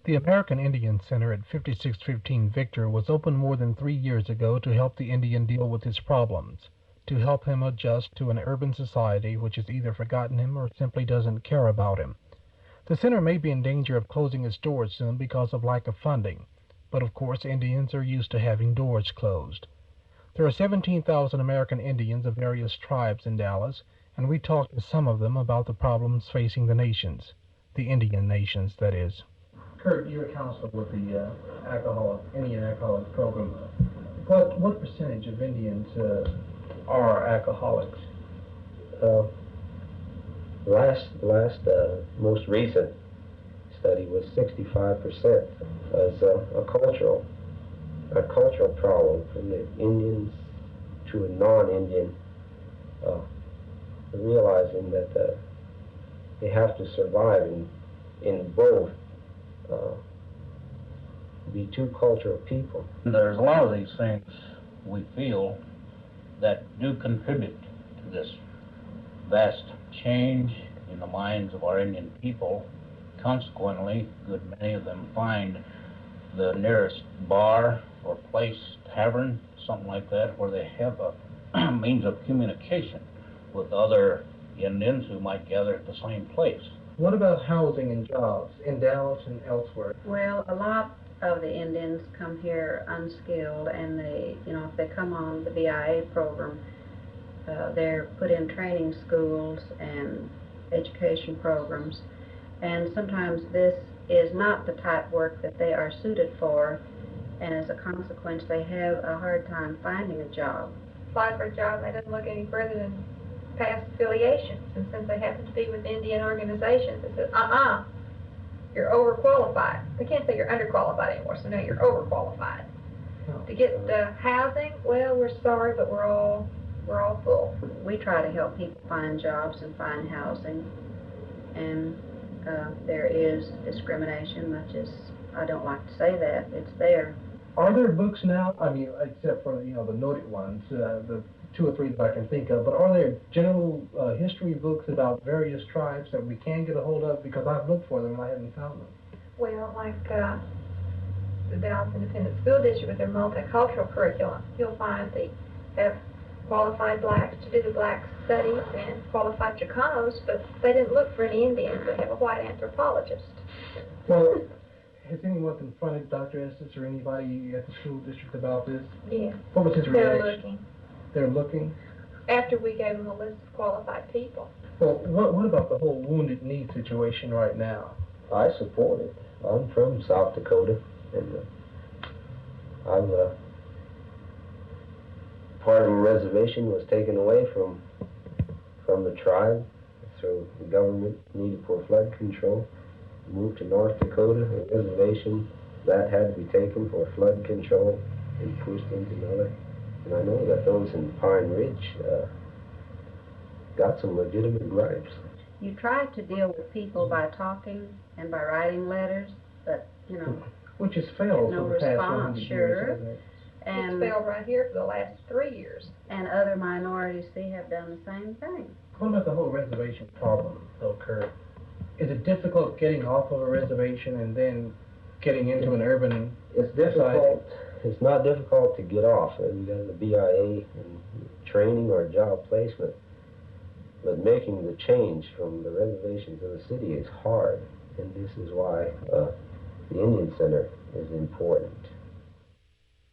The American Indian Center at 5615 Victor was opened more than 3 years ago to help the Indian deal with his problems, to help him adjust to an urban society which has either forgotten him or simply doesn't care about him. The center may be in danger of closing its doors soon because of lack of funding, but of course Indians are used to having doors closed. There are 17,000 American Indians of various tribes in Dallas, and we talked to some of them about the problems facing the nations, the Indian nations, that is. Kurt, you're a counselor with the Indian Alcoholic Program. What percentage of Indians are alcoholics? Last most recent study was 65% as a cultural problem from the Indians to a non-Indian, realizing that they have to survive in both, be two cultural people. There's a lot of these things we feel that do contribute to this vast change in the minds of our Indian people. Consequently, a good many of them find the nearest bar or place, tavern, something like that, where they have a means of communication with other Indians who might gather at the same place. What about housing and jobs in Dallas and elsewhere? Well, a lot of the Indians come here unskilled, and if they come on the BIA program, they're put in training schools and education programs, and sometimes this is not the type work that they are suited for, and as a consequence they have a hard time finding a job. Apply for a job, they don't look any further than past affiliations, and since they happen to be with Indian organizations, they say, you're overqualified. They can't say you're underqualified anymore, so no, you're overqualified. To get housing, well, we're sorry, but we're all full. We try to help people find jobs and find housing, and there is discrimination, much as I don't like to say that, it's there. Are there books now, except for the noted ones, the 2 or 3 that I can think of, but are there general history books about various tribes that we can get a hold of? Because I've looked for them and I haven't found them. Well, like the Dallas Independent School District with their multicultural curriculum, you'll find they have qualified blacks to do the black studies and qualified Chicanos, but they didn't look for any Indians. They have a white anthropologist. Well, has anyone confronted Dr. Estes or anybody at the school district about this? Yeah. What was his reaction? They're looking. They're looking? After we gave them a list of qualified people. Well, what about the whole Wounded Knee situation right now? I support it. I'm from South Dakota, and I've part of a reservation was taken away from the tribe, so the government needed for flood control. Moved to North Dakota, a reservation that had to be taken for flood control and pushed into another. And I know that those in Pine Ridge got some legitimate gripes. You try to deal with people by talking and by writing letters, but which has failed no for the past response, 100 sure. years, hasn't it? And it's failed right here for the last 3 years. And other minorities, see, have done the same thing. What about the whole reservation problem, though, Kurt? Is it difficult getting off of a reservation and then getting into an urban It's difficult. It's not difficult to get off. We got the BIA and training or job placement. But making the change from the reservation to the city is hard. And this is why the Indian Center is important.